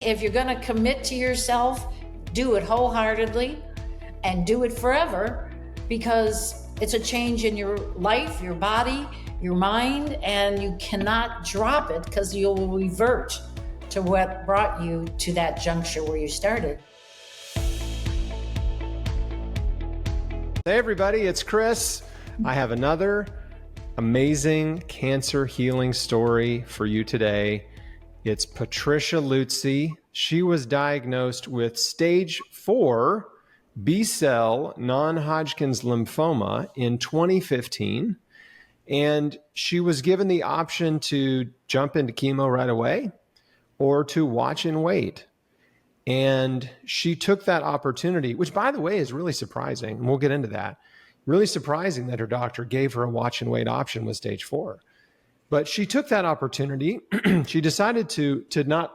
if you're going to commit to yourself, do it wholeheartedly and do it forever, because it's a change in your life, your body, your mind, and you cannot drop it because you'll revert to what brought you to that juncture where you started. Hey everybody, it's Chris. I have another amazing cancer healing story for you today. It's Patricia Lutzi. She was diagnosed with stage 4 B-cell non-Hodgkins lymphoma in 2015. And she was given the option to jump into chemo right away or to watch and wait. And she took that opportunity, which, by the way, is really surprising. And we'll get into that. Really surprising that her doctor gave her a watch and wait option with stage 4. But she took that opportunity. She decided to not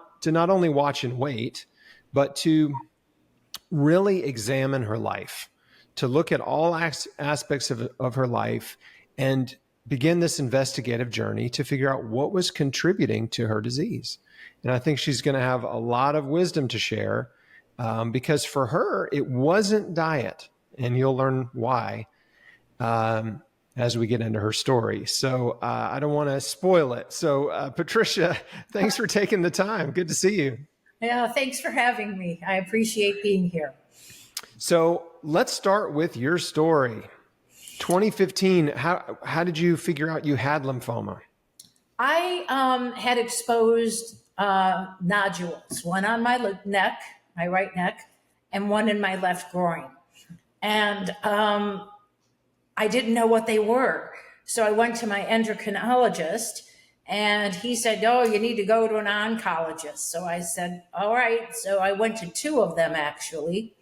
only watch and wait, but to really examine her life, to look at all aspects of her life and begin this investigative journey to figure out what was contributing to her disease. And I think she's going to have a lot of wisdom to share, because for her, it wasn't diet. And you'll learn why as we get into her story. So I don't want to spoil it. So Patricia, thanks for taking the time. Good to see you. Yeah, thanks for having me. I appreciate being here. So let's start with your story. 2015, how did you figure out you had lymphoma? I had exposed nodules, one on my neck, my right neck, and one in my left groin. And I didn't know what they were. So I went to my endocrinologist and he said, "Oh, you need to go to an oncologist." So I said, all right. So I went to 2 of them, actually.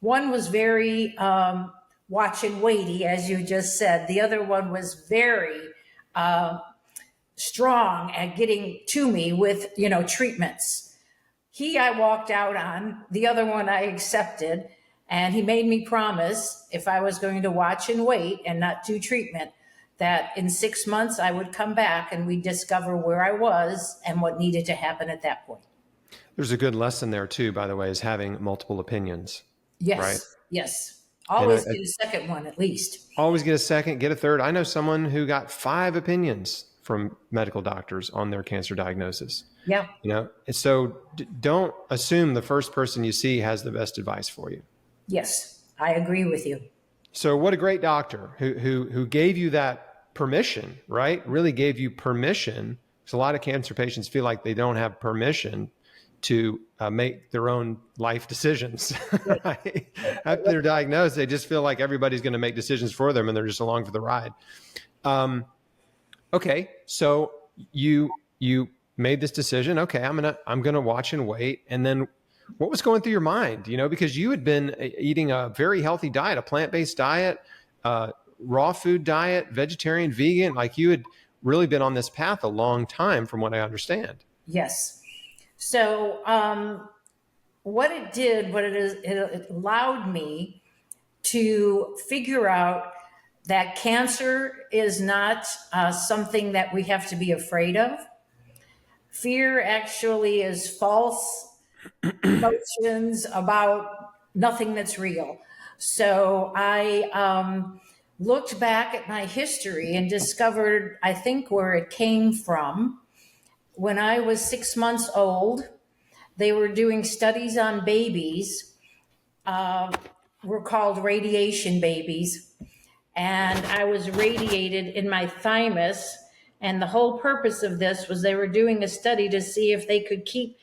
One was very watch and waity, as you just said. The other one was very strong at getting to me with, treatments. I walked out on. The other one I accepted. And he made me promise, if I was going to watch and wait and not do treatment, that in 6 months I would come back and we'd discover where I was and what needed to happen at that point. There's a good lesson there too, by the way, is having multiple opinions. Yes. Right? Yes. Always get a second one, at least. Always get a second, get a third. I know someone who got 5 opinions from medical doctors on their cancer diagnosis. Yeah. So don't assume the first person you see has the best advice for you. Yes, I agree with you. So what a great doctor who gave you that permission, right? Really gave you permission. Because a lot of cancer patients feel like they don't have permission to make their own life decisions. Right? After they're diagnosed, they just feel like everybody's going to make decisions for them and they're just along for the ride. Okay, so you made this decision. Okay, I'm gonna watch and wait. And then what was going through your mind? Because you had been eating a very healthy diet, a plant-based diet, raw food diet, vegetarian, vegan. Like you had really been on this path a long time, from what I understand. Yes. So it allowed me to figure out that cancer is not something that we have to be afraid of. Fear actually is false emotions about nothing that's real. So I looked back at my history and discovered, I think, where it came from. When I was 6 months old, they were doing studies on babies, were called radiation babies. And I was radiated in my thymus. And the whole purpose of this was they were doing a study to see if they could keep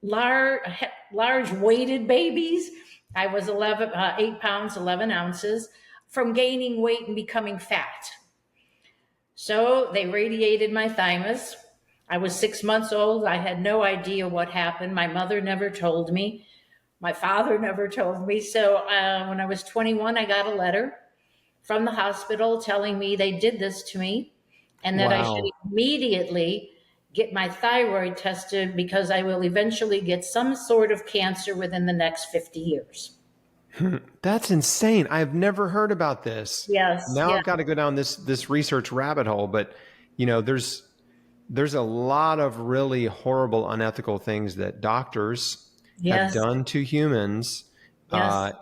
large weighted babies. I was 8 pounds, 11 ounces, from gaining weight and becoming fat. So they radiated my thymus. I was 6 months old. I had no idea what happened. My mother never told me. My father never told me. So when I was 21, I got a letter from the hospital telling me they did this to me and that I should immediately get my thyroid tested because I will eventually get some sort of cancer within the next 50 years. That's insane. I've never heard about this. Yes. Now I've got to go down this research rabbit hole, but there's there's a lot of really horrible, unethical things that doctors have Yes. done to humans, Yes.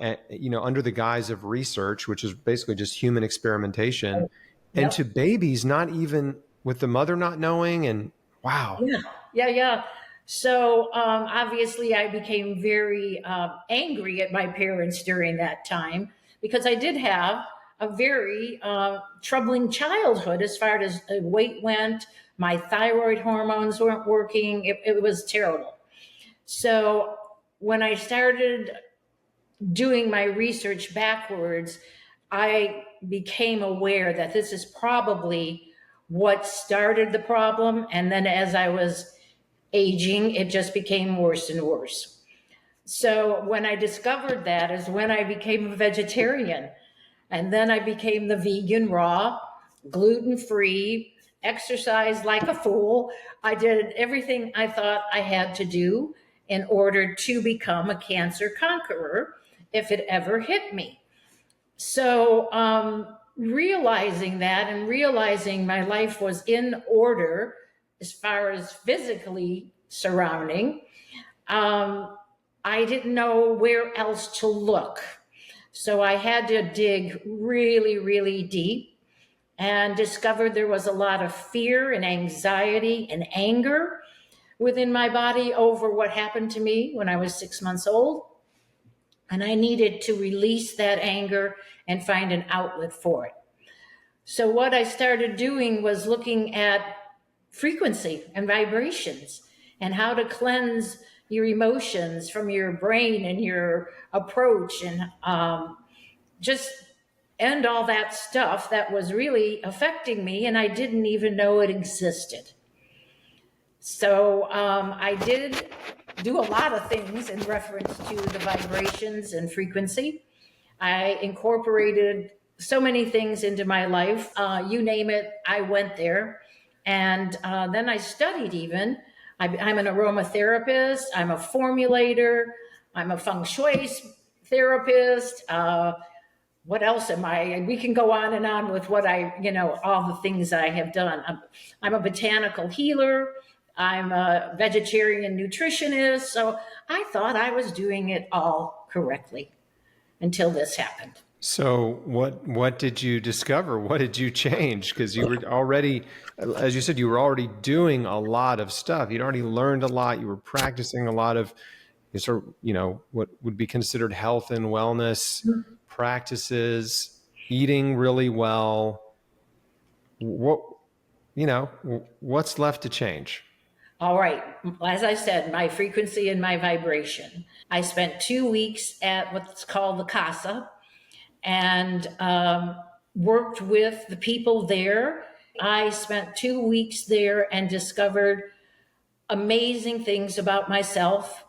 under the guise of research, which is basically just human experimentation, and to Yep. babies, not even with the mother not knowing. And wow. Yeah. Yeah. Yeah. So obviously, I became very angry at my parents during that time because I did have a very troubling childhood as far as weight went. My thyroid hormones weren't working. It was terrible. So when I started doing my research backwards, I became aware that this is probably what started the problem. And then as I was aging, it just became worse and worse. So when I discovered that is when I became a vegetarian. And then I became the vegan raw, gluten free, exercised like a fool. I did everything I thought I had to do in order to become a cancer conqueror if it ever hit me. So, realizing that and realizing my life was in order as far as physically surrounding, I didn't know where else to look. So I had to dig really, really deep and discovered there was a lot of fear and anxiety and anger within my body over what happened to me when I was 6 months old. And I needed to release that anger and find an outlet for it. So what I started doing was looking at frequency and vibrations and how to cleanse your emotions from your brain and your approach and just end all that stuff that was really affecting me and I didn't even know it existed. So I did do a lot of things in reference to the vibrations and frequency. I incorporated so many things into my life. You name it, I went there. And then I studied even. I'm an aromatherapist, I'm a formulator, I'm a feng shui therapist. What else am I? We can go on and on with what all the things I have done. I'm a botanical healer. I'm a vegetarian nutritionist. So I thought I was doing it all correctly until this happened. So what did you discover? What did you change? Because you were already, as you said, you were already doing a lot of stuff. You'd already learned a lot. You were practicing a lot of sort of, what would be considered health and wellness practices, eating really well. What's left to change? All right. As I said, my frequency and my vibration. I spent 2 weeks at what's called the Casa and worked with the people there. I spent 2 weeks there and discovered amazing things about myself.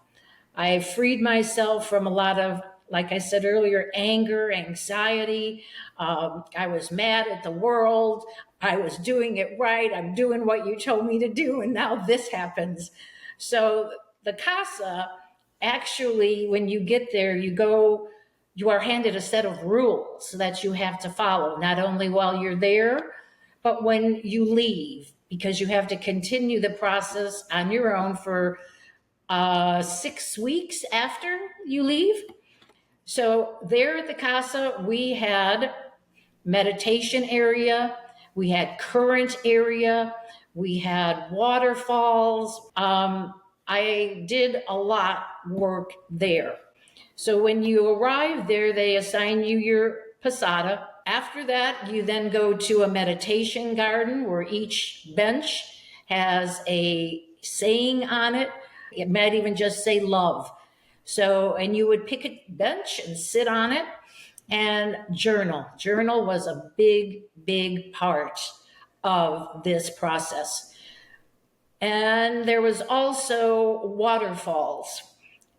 I freed myself from a lot of, like I said earlier, anger, anxiety. I was mad at the world. I was doing it right. I'm doing what you told me to do, and now this happens. So the Casa, actually, when you get there, you are handed a set of rules that you have to follow, not only while you're there, but when you leave, because you have to continue the process on your own for 6 weeks after you leave. So there at the Casa, we had meditation area, we had current area, we had waterfalls. I did a lot work there. So when you arrive there, they assign you your posada. After that, you then go to a meditation garden where each bench has a saying on it. It might even just say love. So, and you would pick a bench and sit on it and journal. Journal was a big, big part of this process. And there was also waterfalls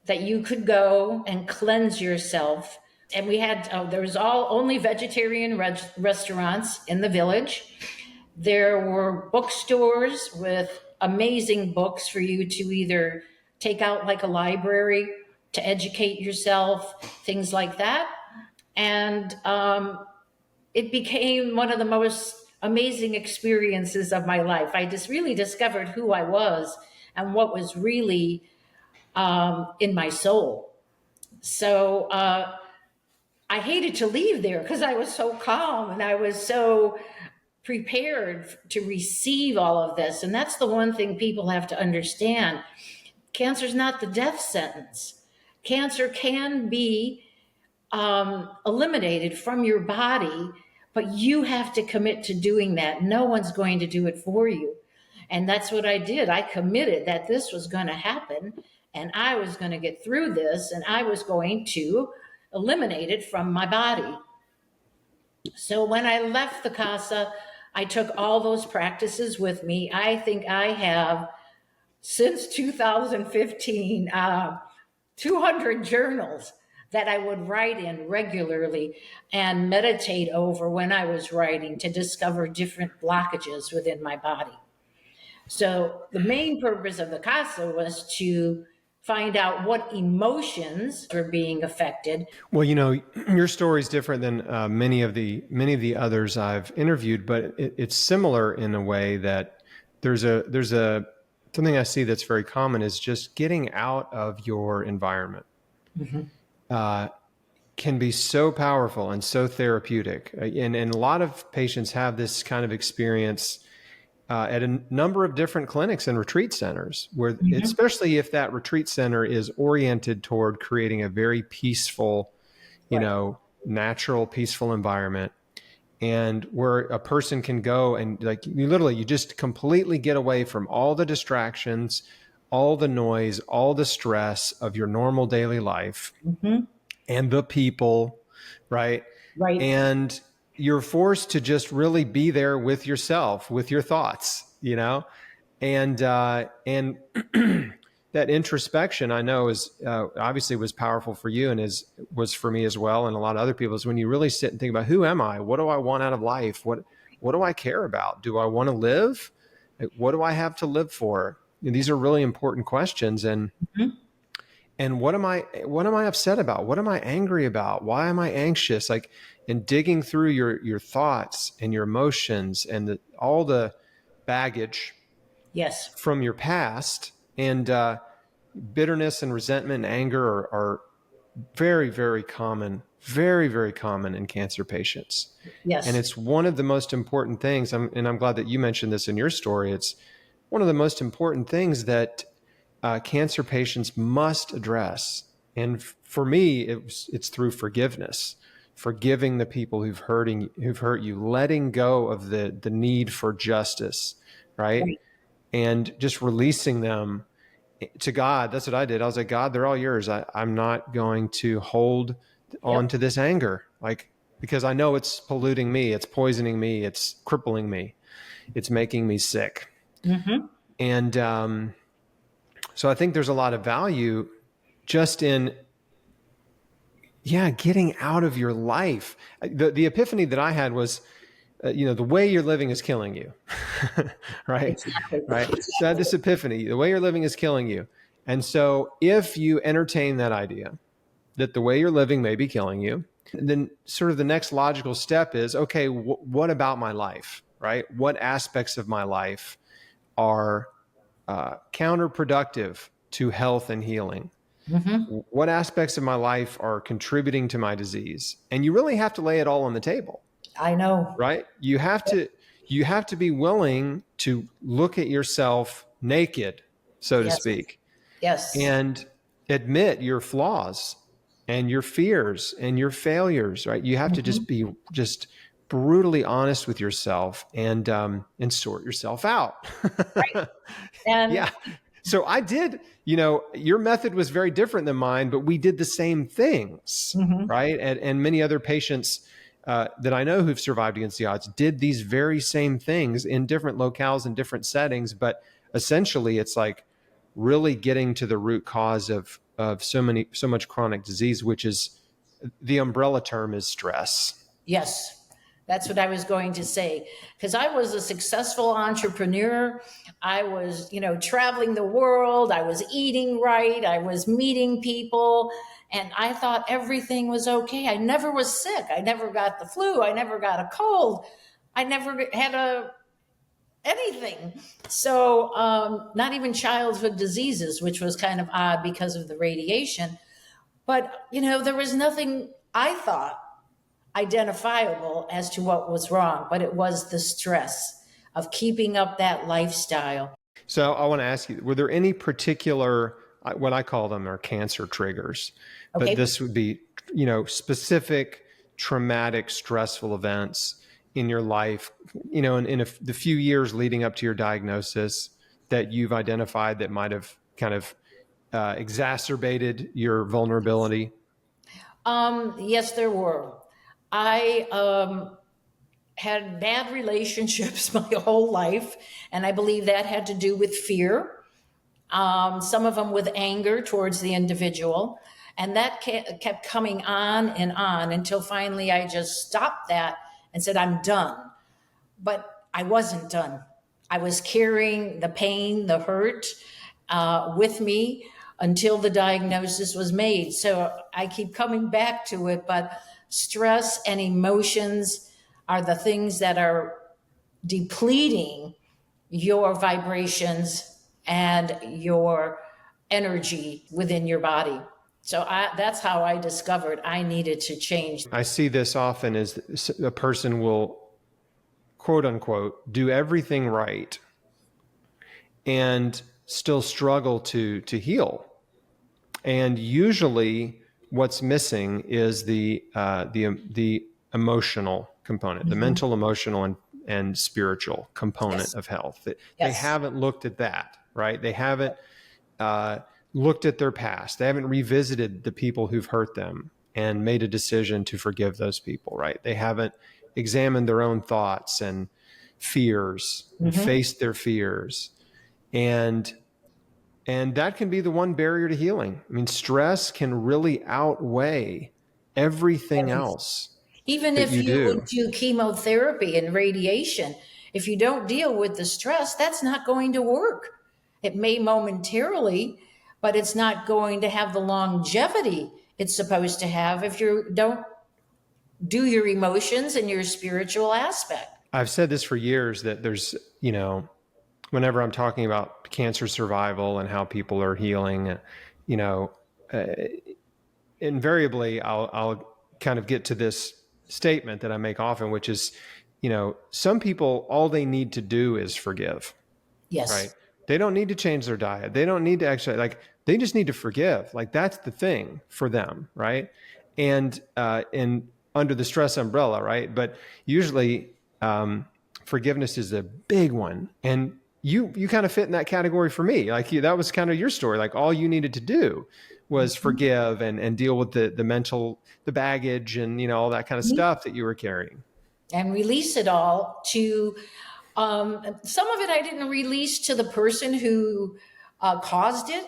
that you could go and cleanse yourself. And we had, there was only vegetarian restaurants in the village. There were bookstores with amazing books for you to either take out like a library to educate yourself, things like that. And it became one of the most amazing experiences of my life. I just really discovered who I was and what was really in my soul. So I hated to leave there because I was so calm and I was so prepared to receive all of this. And that's the one thing people have to understand. Cancer is not the death sentence. Cancer can be eliminated from your body, but you have to commit to doing that. No one's going to do it for you. And that's what I did. I committed that this was going to happen and I was going to get through this and I was going to eliminate it from my body. So when I left the CASA, I took all those practices with me. I think I have, since 2015, 200 journals that I would write in regularly and meditate over when I was writing to discover different blockages within my body. So the main purpose of the CASA was to find out what emotions were being affected. Well, your story is different than many of the others I've interviewed, but it's similar in a way that there's something I see that's very common is just getting out of your environment. Can be so powerful and so therapeutic. And a lot of patients have this kind of experience at a number of different clinics and retreat centers, where especially if that retreat center is oriented toward creating a very peaceful, natural, peaceful environment, and where a person can go and you just completely get away from all the distractions, all the noise, all the stress of your normal daily life and the people, right? Right. And you're forced to just really be there with yourself, with your thoughts, and that introspection I know is obviously was powerful for you and was for me as well. And a lot of other people is when you really sit and think about, who am I? What do I want out of life? What do I care about? Do I want to live? What do I have to live for? These are really important questions. And what am I upset about? What am I angry about? Why am I anxious? And digging through your thoughts and your emotions and all the baggage from your past, and bitterness and resentment and anger are very, very common, very, very common in cancer patients. Yes. And it's one of the most important things. And I'm glad that you mentioned this in your story. It's one of the most important things that cancer patients must address. And for me, it's through forgiveness. Forgiving the people who've hurt you, letting go of the need for justice, right? And just releasing them to God. That's what I did. I was like, God, they're all yours. I'm not going to hold on to this anger, because I know it's polluting me, it's poisoning me, it's crippling me, it's making me sick. And so I think there's a lot of value just in getting out of your life. The epiphany that I had was, the way you're living is killing you, right? Exactly. Right. So I had this epiphany, the way you're living is killing you. And so if you entertain that idea that the way you're living may be killing you, then sort of the next logical step is, okay, what about my life, right? What aspects of my life are counterproductive to health and healing? What aspects of my life are contributing to my disease? And you really have to lay it all on the table. I know. Right? You have to be willing to look at yourself naked, so to speak. Yes. And admit your flaws and your fears and your failures, right? You have to just be brutally honest with yourself and sort yourself out. Right. And So I did, your method was very different than mine, but we did the same things, right? And many other patients that I know who've survived against the odds did these very same things in different locales and different settings. But essentially it's like really getting to the root cause of so much chronic disease, which is, the umbrella term is stress. Yes. That's what I was going to say, because I was a successful entrepreneur. I was, traveling the world. I was eating right. I was meeting people, and I thought everything was okay. I never was sick. I never got the flu. I never got a cold. I never had anything. So, not even childhood diseases, which was kind of odd because of the radiation. But, there was nothing I thought identifiable as to what was wrong, but it was the stress of keeping up that lifestyle. So I want to ask you, were there any particular, what I call them are cancer triggers, but Okay. this would be, specific traumatic, stressful events in your life, the few years leading up to your diagnosis that you've identified that might have kind of exacerbated your vulnerability? Yes, there were. I had bad relationships my whole life, and I believe that had to do with fear. Some of them with anger towards the individual. And that kept coming on until finally I just stopped that and said, I'm done. But I wasn't done. I was carrying the pain, the hurt with me until the diagnosis was made. So I keep coming back to it, but stress and emotions are the things that are depleting your vibrations and your energy within your body. So that's how I discovered I needed to change. I see this often as a person will, quote unquote, do everything right and still struggle to heal. And usually what's missing is the emotional component, the mental, emotional, and spiritual component of health. They haven't looked at that, right? They haven't looked at their past. They haven't revisited the people who've hurt them and made a decision to forgive those people, right? They haven't examined their own thoughts and fears and faced their fears. And that can be the one barrier to healing. I mean, stress can really outweigh everything else. Even if you would do chemotherapy and radiation, if you don't deal with the stress, that's not going to work. It may momentarily, but it's not going to have the longevity it's supposed to have if you don't do your emotions and your spiritual aspect. I've said this for years that there's, whenever I'm talking about cancer survival and how people are healing, invariably I'll kind of get to this statement that I make often, which is, some people, all they need to do is forgive. Yes. Right. They don't need to change their diet. They don't need to actually they just need to forgive. Like that's the thing for them. Right. And under the stress umbrella. Right. But usually forgiveness is a big one. And you kind of fit in that category for me. Like that was kind of your story. Like all you needed to do was forgive and deal with the mental, the baggage and, all that kind of stuff that you were carrying. And release it all to, some of it I didn't release to the person who caused it,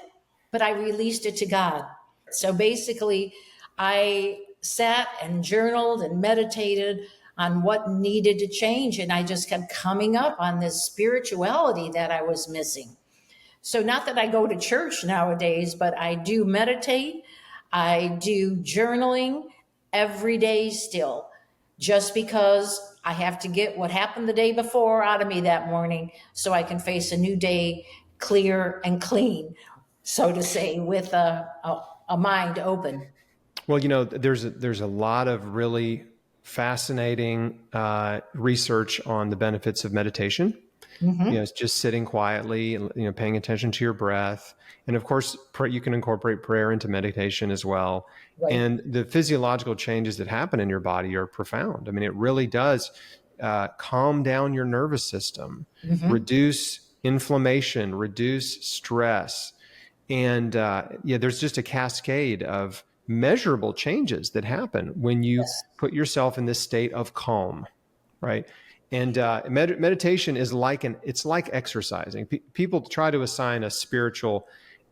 but I released it to God. So basically I sat and journaled and meditated on what needed to change. And I just kept coming up on this spirituality that I was missing. So not that I go to church nowadays, but I do meditate. I do journaling every day still, just because I have to get what happened the day before out of me that morning so I can face a new day clear and clean, so to say, with a mind open. Well, there's a lot of really fascinating research on the benefits of meditation. It's just sitting quietly, paying attention to your breath. And of course, you can incorporate prayer into meditation as well. Right. And the physiological changes that happen in your body are profound. I mean, it really does calm down your nervous system, reduce inflammation, reduce stress. And there's just a cascade of measurable changes that happen when you put yourself in this state of calm, right? And meditation is it's like exercising. People try to assign a spiritual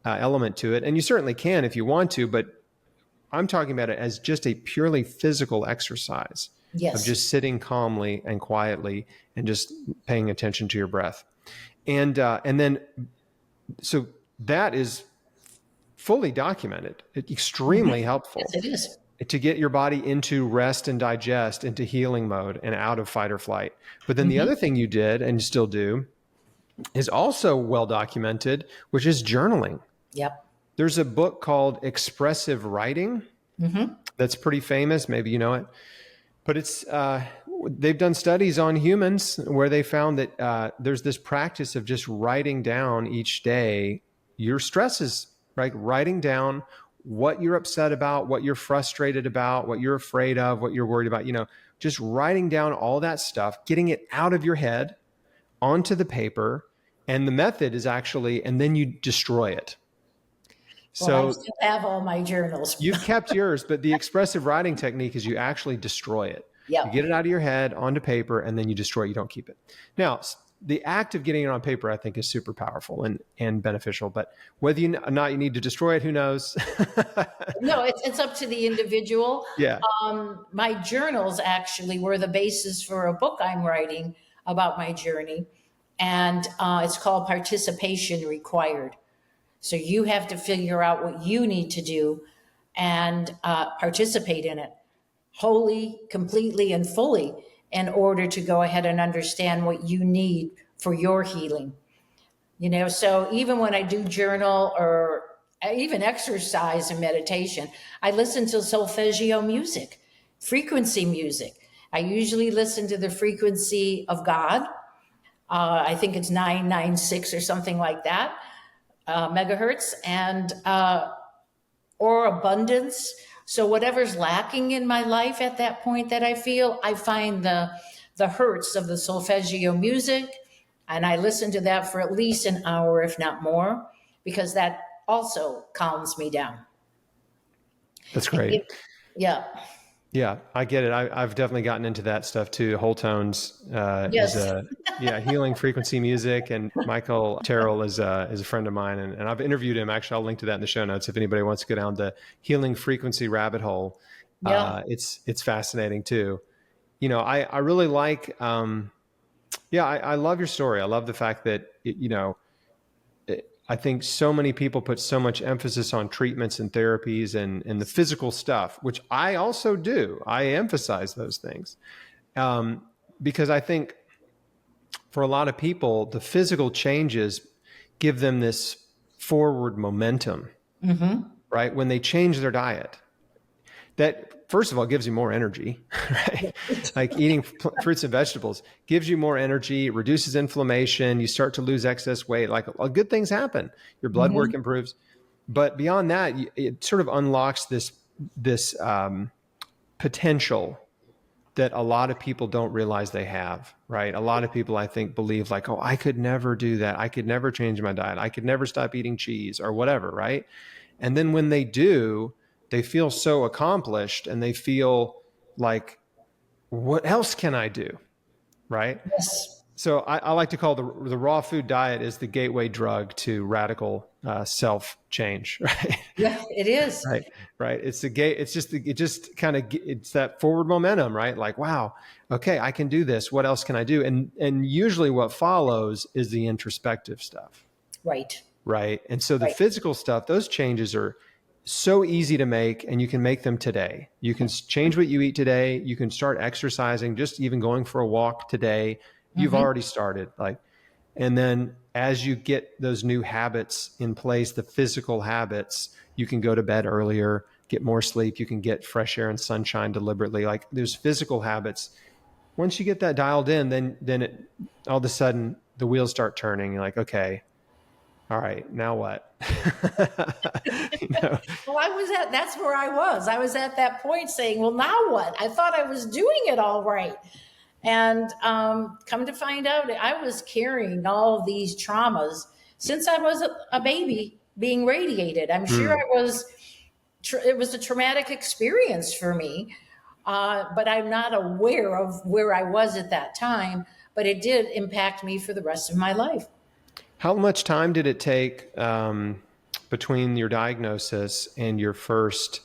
element to it, and you certainly can if you want to, but I'm talking about it as just a purely physical exercise of just sitting calmly and quietly and just paying attention to your breath. And then, so that is fully documented, extremely helpful. Yes, it is. to get your body into rest and digest, into healing mode and out of fight or flight. But then the Mm-hmm. other thing you did and still do is also well documented, which is journaling. Yep. There's a book called Expressive Writing Mm-hmm. that's pretty famous. Maybe you know it, but it's they've done studies on humans where they found that there's this practice of just writing down each day your stresses, right? Writing down what you're upset about, what you're frustrated about, what you're afraid of, what you're worried about, just writing down all that stuff, getting it out of your head onto the paper. And the method is actually, and then you destroy it. Well, I So still have all my journals. you've kept yours, but the expressive writing technique is you actually destroy it. You Yep. get it out of your head onto paper, and then you destroy it. You don't keep it. Now, the act of getting it on paper, I think, is super powerful and beneficial. But whether or not you need to destroy it, who knows? No, it's up to the individual. Yeah. My journals actually were the basis for a book I'm writing about my journey, and it's called Participation Required. So you have to figure out what you need to do and participate in it wholly, completely, and fully in order to go ahead and understand what you need for your healing. So even when I do journal or even exercise and meditation, I listen to solfeggio music, frequency music. I usually listen to the frequency of God. I think it's 996 or something like that, megahertz, and or abundance. So whatever's lacking in my life at that point that I feel, I find the hertz of the solfeggio music, and I listen to that for at least an hour, if not more, because that also calms me down. That's great. Yeah. Yeah, I get it. I've definitely gotten into that stuff too. Whole tones Yes. is healing frequency music, and Michael Terrell is a friend of mine, and I've interviewed him. Actually, I'll link to that in the show notes if anybody wants to go down the healing frequency rabbit hole. Yeah. It's fascinating too. I really like. I love your story. I love the fact that I think so many people put so much emphasis on treatments and therapies and the physical stuff, which I also do. I emphasize those things because I think for a lot of people, the physical changes give them this forward momentum, right? When they change their diet, that first of all gives you more energy, right? Like eating fruits and vegetables gives you more energy, reduces inflammation, you start to lose excess weight, like good things happen. Your blood work improves. But beyond that, it sort of unlocks this potential that a lot of people don't realize they have, right? A lot of people, I think, believe like, oh, I could never do that. I could never change my diet. I could never stop eating cheese or whatever, right? And then when they do, they feel so accomplished and they feel like, what else can I do? Right. Yes. So I like to call the raw food diet is the gateway drug to radical self change. Right. Yeah, it is. Right. Right. It's the gate. It's that forward momentum, right? Like, wow, okay, I can do this. What else can I do? And usually what follows is the introspective stuff. Right. Right. And so the physical stuff, those changes are so easy to make, and you can make them today. You can change what you eat today. You can start exercising, just even going for a walk today. You've already started. And then as you get those new habits in place, the physical habits, you can go to bed earlier, get more sleep. You can get fresh air and sunshine deliberately. Like there's physical habits. Once you get that dialed in, then it, all of a sudden the wheels start turning. You're like, okay, all right, now what? Well, that's where I was. I was at that point saying, well, now what? I thought I was doing it all right. And come to find out, I was carrying all these traumas since I was a baby being radiated. I'm sure it was a traumatic experience for me, but I'm not aware of where I was at that time, but it did impact me for the rest of my life. How much time did it take between your diagnosis and your first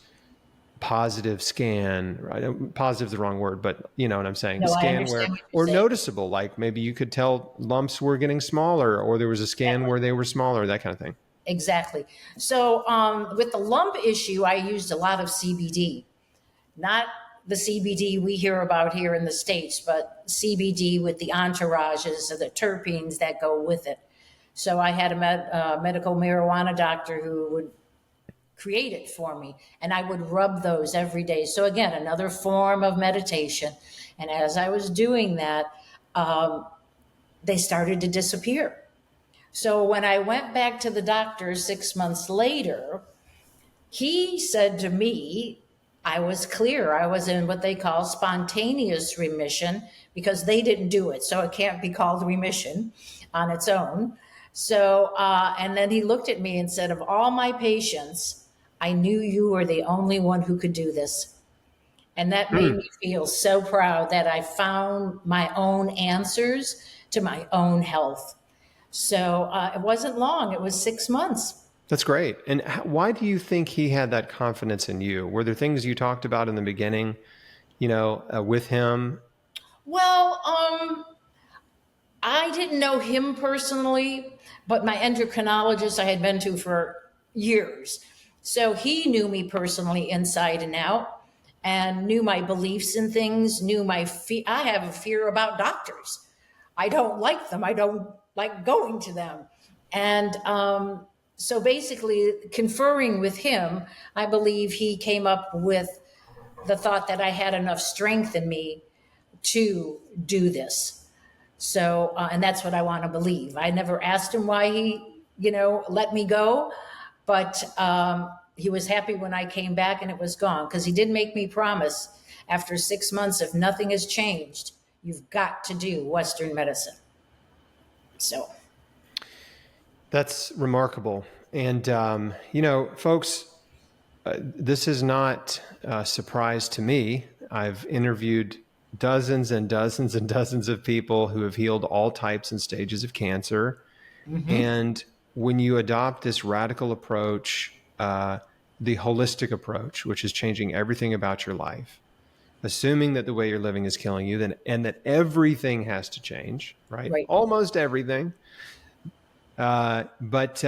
positive scan? Right? Positive is the wrong word, but you know what I'm saying. No, The I scan understand what you're or saying. noticeable, like maybe you could tell lumps were getting smaller, or there was a scan where they were smaller, that kind of thing. Exactly. So with the lump issue, I used a lot of CBD. not the CBD we hear about here in the States, but CBD with the entourages of the terpenes that go with it. So I had a medical marijuana doctor who would create it for me, and I would rub those every day. So again, another form of meditation. And as I was doing that, they started to disappear. So when I went back to the doctor 6 months later, he said to me, I was clear. I was in what they call spontaneous remission because they didn't do it. So it can't be called remission on its own. So, and then he looked at me and said, of all my patients, I knew you were the only one who could do this. And that made me feel so proud that I found my own answers to my own health. So it wasn't long, it was 6 months. That's great. And why do you think he had that confidence in you? Were there things you talked about in the beginning, with him? Well, I didn't know him personally, but my endocrinologist I had been to for years. So he knew me personally inside and out and knew my beliefs in things, knew my fear. I have a fear about doctors. I don't like them. I don't like going to them. And so basically, conferring with him, I believe he came up with the thought that I had enough strength in me to do this. So, and that's what I want to believe. I never asked him why he, let me go, but he was happy when I came back and it was gone, because he did make me promise after 6 months, if nothing has changed, you've got to do Western medicine. So. That's remarkable. And, folks, this is not a surprise to me. I've interviewed dozens and dozens and dozens of people who have healed all types and stages of cancer. Mm-hmm. And when you adopt this radical approach, the holistic approach, which is changing everything about your life, assuming that the way you're living is killing you, and that everything has to change, right? Almost everything. But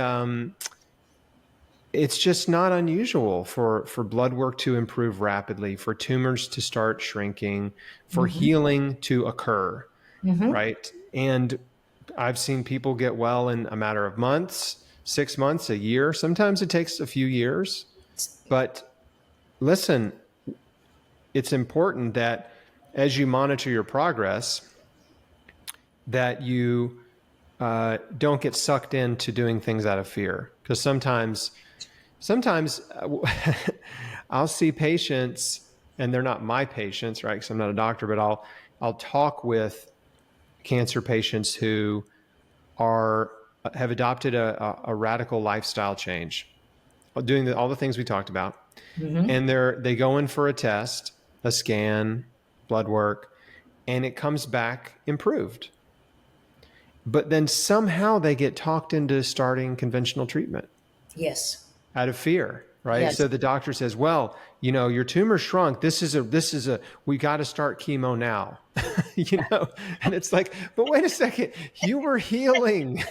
it's just not unusual for blood work to improve rapidly, for tumors to start shrinking, for healing to occur, right? And I've seen people get well in a matter of months, 6 months, a year. Sometimes it takes a few years. But listen, it's important that as you monitor your progress, that you don't get sucked into doing things out of fear. Because sometimes I'll see patients, and they're not my patients, right? Because I'm not a doctor, but I'll talk with cancer patients who have adopted a radical lifestyle change, doing all the things we talked about, and they go in for a test, a scan, blood work, and it comes back improved. But then somehow they get talked into starting conventional treatment. Yes. Out of fear, right? Yes. So the doctor says, well, your tumor shrunk. We got to start chemo now, and it's like, but wait a second, you were healing.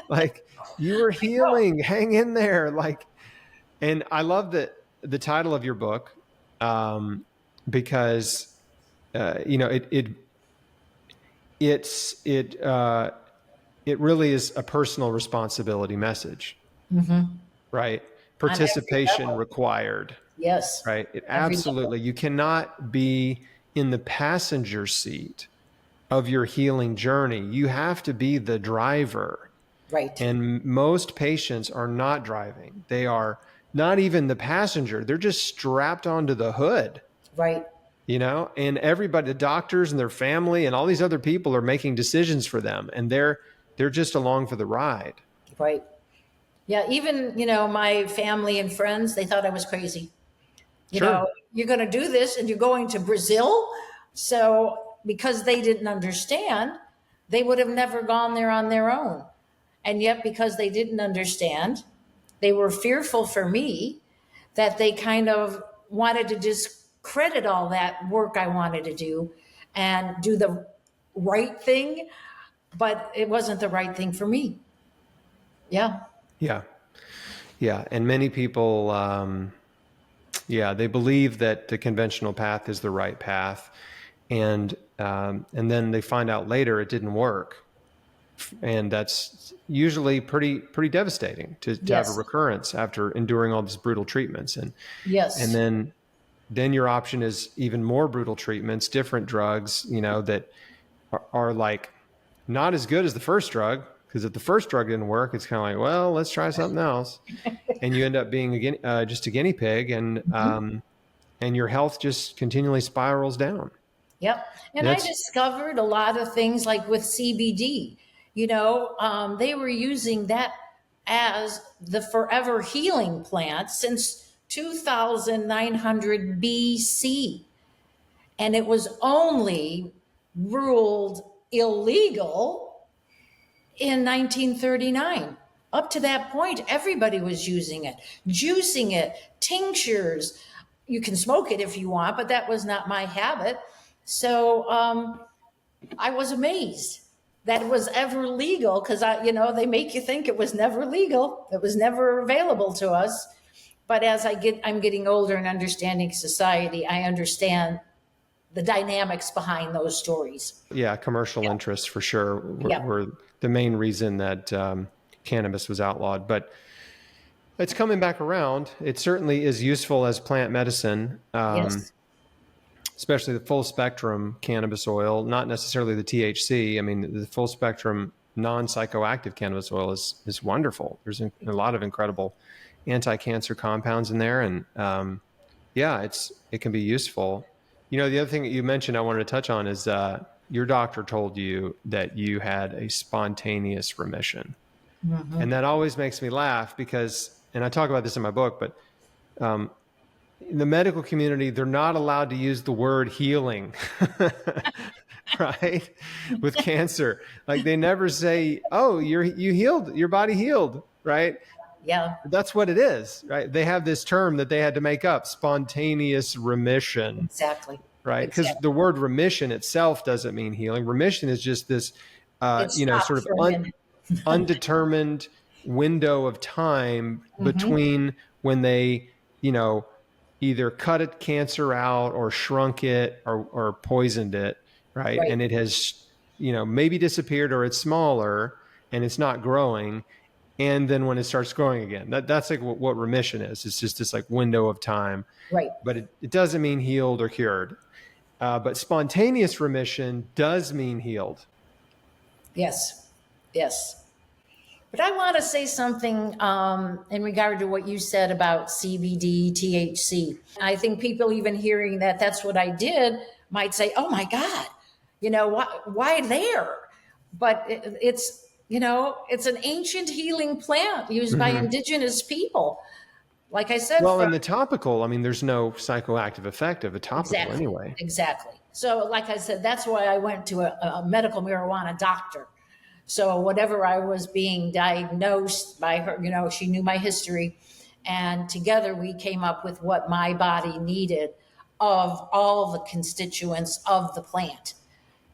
Hang in there. And I love the title of your book, because, it really is a personal responsibility message, right? Participation required. Yes. Right. Absolutely. You cannot be in the passenger seat of your healing journey. You have to be the driver. Right. And most patients are not driving. They are not even the passenger. They're just strapped onto the hood. Right. And everybody, the doctors and their family and all these other people are making decisions for them, and they're just along for the ride. Right. Yeah. Even, my family and friends, they thought I was crazy. You're going to do this and you're going to Brazil. So because they didn't understand, they would have never gone there on their own. And yet, because they didn't understand, they were fearful for me, that they kind of wanted to discredit all that work I wanted to do and do the right thing. But it wasn't the right thing for me. Yeah. Yeah. Yeah. And many people, Yeah, they believe that the conventional path is the right path, and then they find out later it didn't work, and that's usually pretty devastating to have a Yes. recurrence after enduring all these brutal treatments, and Yes. then your option is even more brutal treatments, different drugs, that are like not as good as the first drug, because if the first drug didn't work, it's kind of like, well, let's try something else, and you end up being just a guinea pig, and your health just continually spirals down. Yep. And I That's discovered a lot of things like with CBD. They were using that as the forever healing plant since 2900 BC. And it was only ruled illegal in 1939. Up to that point, everybody was using it, juicing it, tinctures. You can smoke it if you want, but that was not my habit. So I was amazed that it was ever legal because they make you think it was never legal. It was never available to us. But as I'm getting older and understanding society, I understand the dynamics behind those stories. Yeah, commercial Yeah. interests for sure Yeah. were the main reason that cannabis was outlawed. But it's coming back around. It certainly is useful as plant medicine, Yes. especially the full spectrum cannabis oil, not necessarily the THC. I mean, the full spectrum non-psychoactive cannabis oil is wonderful. There's a lot of incredible anti-cancer compounds in there, and yeah, it can be useful. The other thing that you mentioned I wanted to touch on is your doctor told you that you had a spontaneous remission. And that always makes me laugh because, and I talk about this in my book, but in the medical community, they're not allowed to use the word healing, right? With cancer. Like they never say, oh, you healed, your body healed, right? Yeah. That's what it is, right? They have this term that they had to make up, spontaneous remission, Exactly. right? Because Exactly. the word remission itself doesn't mean healing. Remission is just this, It stopped sort for a of minute. undetermined window of time between when they, either cut a cancer out or shrunk it or poisoned it, right? Right. And it has, maybe disappeared or it's smaller and it's not growing. And then when it starts growing again, that's like what remission is. It's just this like window of time, Right. but it doesn't mean healed or cured. But spontaneous remission does mean healed. Yes. Yes. But I want to say something in regard to what you said about CBD, THC. I think people even hearing that that's what I did might say, oh my God, why there? But it's an ancient healing plant used by indigenous people. Like I said, Well, from in the topical, I mean, there's no psychoactive effect of a topical exactly, anyway. exactly. So, like I said, that's why I went to a medical marijuana doctor. So, whatever I was being diagnosed by her, she knew my history. And together we came up with what my body needed of all the constituents of the plant.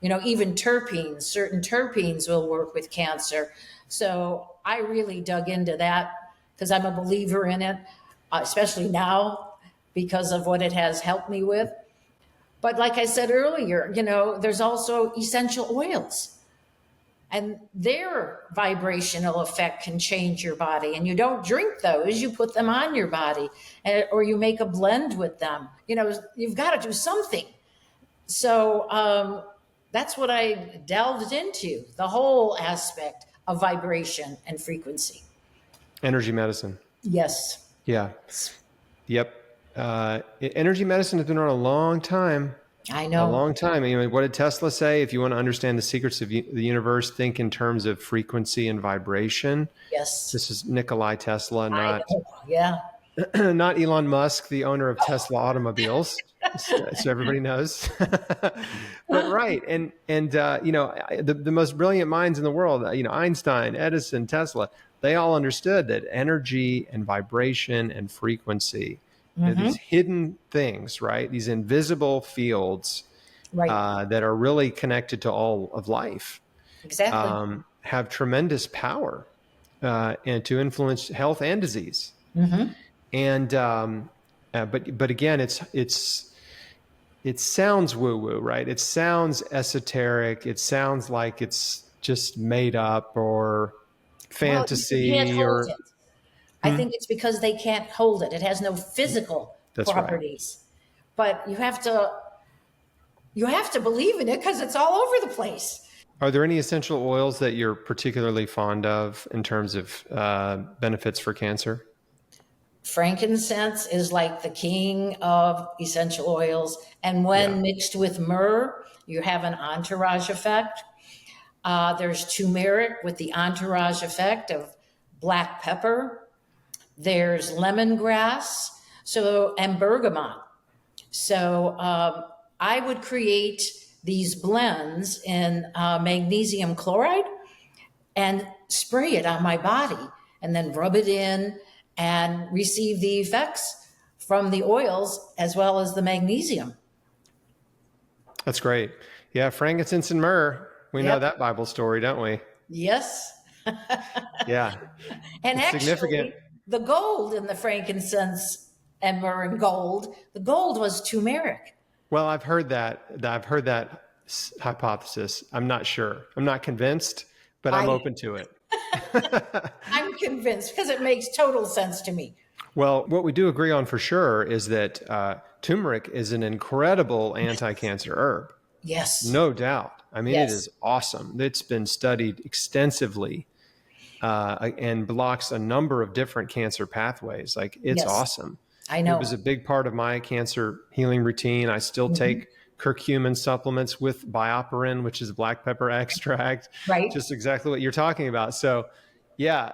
Even terpenes, certain terpenes will work with cancer. So, I really dug into that because I'm a believer in it, especially now because of what it has helped me with. But like I said earlier, there's also essential oils and their vibrational effect can change your body. And you don't drink those, you put them on your body or you make a blend with them. You've got to do something. So that's what I delved into, the whole aspect of vibration and frequency. Energy medicine. Yes. Yeah. Yep. Energy medicine has been around a long time. I A know. long time. What did Tesla say? If you want to understand the secrets of the universe, think in terms of frequency and vibration. Yes. This is Nikolai Tesla, I know. Yeah. not Elon Musk, the owner of Tesla automobiles. So everybody knows. But right, and the most brilliant minds in the world, Einstein, Edison, Tesla, they all understood that energy and vibration and frequency, these hidden things, right? These invisible fields Right. that are really connected to all of life, Exactly. have tremendous power and to influence health and disease. And But again, it sounds woo-woo, right? It sounds esoteric. It sounds like it's just made up or Well, you can't fantasy hold or it. I think it's because they can't hold it. It has no physical that's right. properties. But you have to believe in it because it's all over the place. Are there any essential oils that you're particularly fond of in terms of benefits for cancer? Frankincense is like the king of essential oils. And Yeah. when mixed with myrrh, you have an entourage effect. There's turmeric with the entourage effect of black pepper. There's lemongrass, and bergamot. So I would create these blends in magnesium chloride and spray it on my body and then rub it in and receive the effects from the oils as well as the magnesium. That's great. Yeah, frankincense and myrrh. We know Yep. that Bible story, don't we? Yes. Yeah. And It's significant. actually, the gold in the frankincense and myrrh and gold, the gold was turmeric. Well, I've heard that. I've heard that hypothesis. I'm not sure. I'm not convinced, but I'm open to it. I'm convinced because it makes total sense to me. Well, what we do agree on for sure is that turmeric is an incredible anti-cancer herb. Yes. No doubt. I mean, Yes. it is awesome. It's been studied extensively and blocks a number of different cancer pathways. Like, it's Yes. awesome. I know. It was a big part of my cancer healing routine. I still take curcumin supplements with bioperin, which is black pepper extract. Right. Just exactly what you're talking about. So, yeah,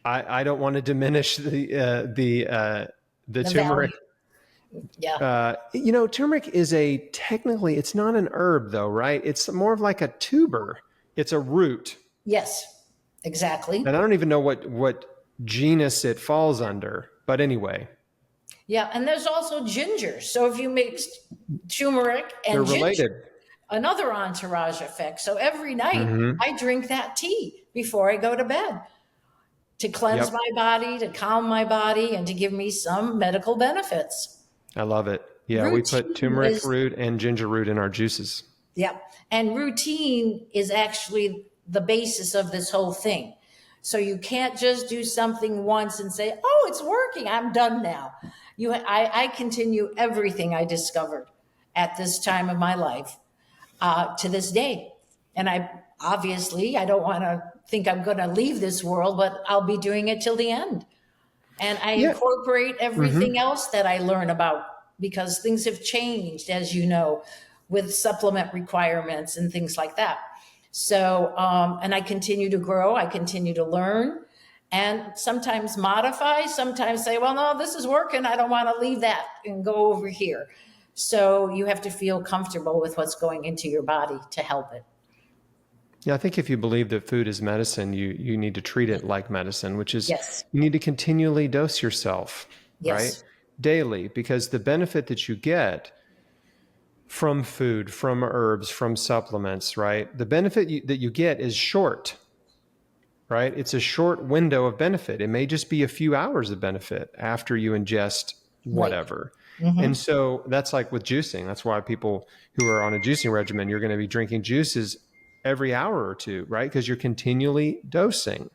I don't want to diminish the turmeric. Yeah. Turmeric is technically, it's not an herb though, right? It's more of like a tuber. It's a root. Yes, exactly. And I don't even know what genus it falls under, but anyway. Yeah, and there's also ginger. So if you mix turmeric and They're ginger, related. another entourage effect. So every night I drink that tea before I go to bed to cleanse my body, to calm my body, and to give me some medical benefits. I love it. Yeah, Routine we put turmeric is- root and ginger root in our juices. Yeah. And routine is actually the basis of this whole thing. So you can't just do something once and say, oh, it's working, I'm done now. I continue everything I discovered at this time of my life to this day. And I don't want to think I'm going to leave this world, but I'll be doing it till the end. And I incorporate everything else that I learn about because things have changed, as you know, with supplement requirements and things like that. So, and I continue to grow, I continue to learn, and sometimes modify, sometimes say, well, no, this is working, I don't want to leave that and go over here. So you have to feel comfortable with what's going into your body to help it. Yeah, I think if you believe that food is medicine, you need to treat it like medicine, which is Yes. you need to continually dose yourself, right? Daily, because the benefit that you get from food, from herbs, from supplements, right? The benefit that you get is short, right? It's a short window of benefit. It may just be a few hours of benefit after you ingest whatever. And so that's like with juicing. That's why people who are on a juicing regimen, you're going to be drinking juices every hour or two, right? Because you're continually dosing,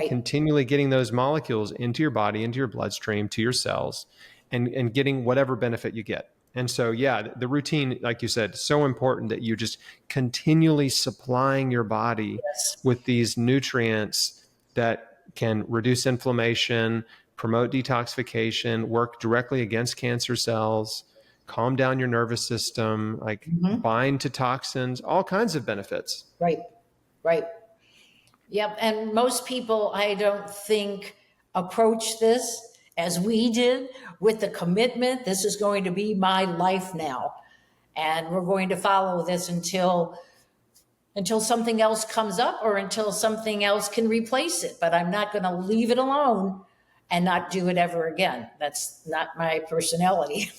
continually getting those molecules into your body, into your bloodstream, to your cells, and getting whatever benefit you get. And so, yeah, the routine, like you said, so important that you're just continually supplying your body with these nutrients that can reduce inflammation, promote detoxification, work directly against cancer cells, calm down your nervous system, like bind to toxins, all kinds of benefits. Right. Yep. And most people, I don't think, approach this as we did with the commitment. This is going to be my life now. And we're going to follow this until something else comes up or until something else can replace it. But I'm not going to leave it alone and not do it ever again. That's not my personality.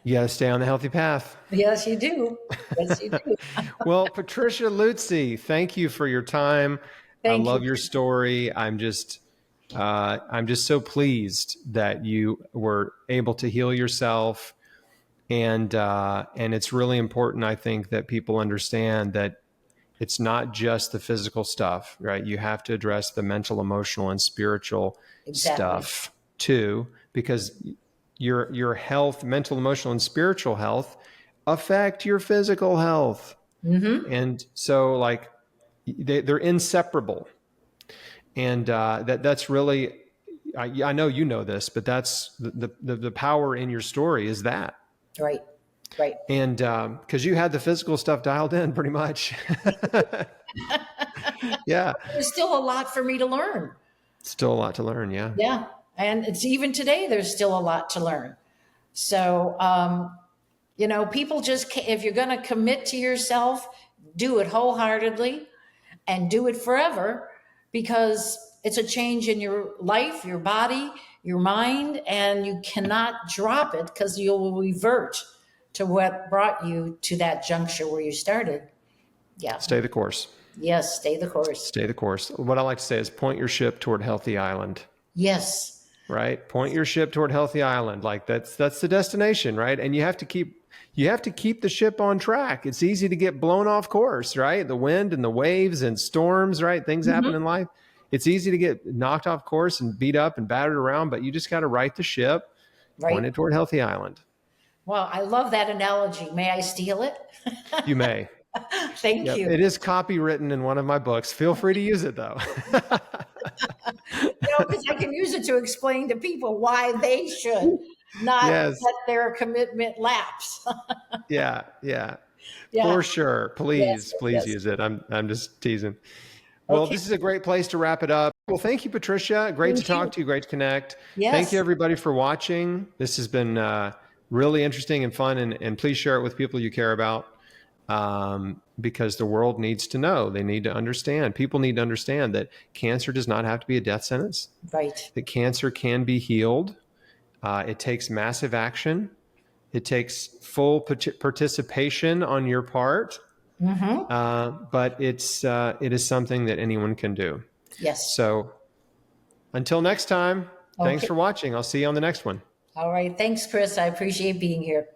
You got to stay on the healthy path. Yes, you do. Yes, you do. Well, Patricia Lutzi, thank you for your time. I love your story. I'm just I'm just so pleased that you were able to heal yourself. And it's really important, I think, that people understand that it's not just the physical stuff, right? You have to address the mental, emotional, and spiritual Exactly. stuff too, because your health, mental, emotional, and spiritual health affect your physical health. Mm-hmm. And so like they're inseparable. And that's really, I know you know this, but that's the power in your story is that. Right. Right. And because you had the physical stuff dialed in pretty much. Yeah. There's still a lot for me to learn. Still a lot to learn. Yeah. Yeah. And it's even today, there's still a lot to learn. So, people just, if you're going to commit to yourself, do it wholeheartedly and do it forever, because it's a change in your life, your body, your mind, and you cannot drop it because you'll revert to what brought you to that juncture where you started. Yeah. Stay the course. Yes. Stay the course. Stay the course. What I like to say is point your ship toward Healthy Island. Yes. Right? Point your ship toward Healthy Island. Like that's the destination, right? And you have to keep the ship on track. It's easy to get blown off course, right? The wind and the waves and storms, right? Things happen in life. It's easy to get knocked off course and beat up and battered around, but you just got to right the ship, point it toward Healthy Island. Well, I love that analogy. May I steal it? You may. Thank you. It is copywritten in one of my books. Feel free to use it though. Because I can use it to explain to people why they should not let their commitment lapse. Yeah. Yeah. For sure. Please use it. I'm just teasing. Well, this is a great place to wrap it up. Well, thank you, Patricia. Great to talk to you. Great to connect. Yes. Thank you, everybody, for watching. This has been really interesting and fun. And please share it with people you care about, because the world needs to know. They need to understand. People need to understand that cancer does not have to be a death sentence. Right. That cancer can be healed. It takes massive action. It takes full participation on your part. But it is something that anyone can do. Yes. So until next time, thanks for watching. I'll see you on the next one. All right. Thanks, Chris. I appreciate being here.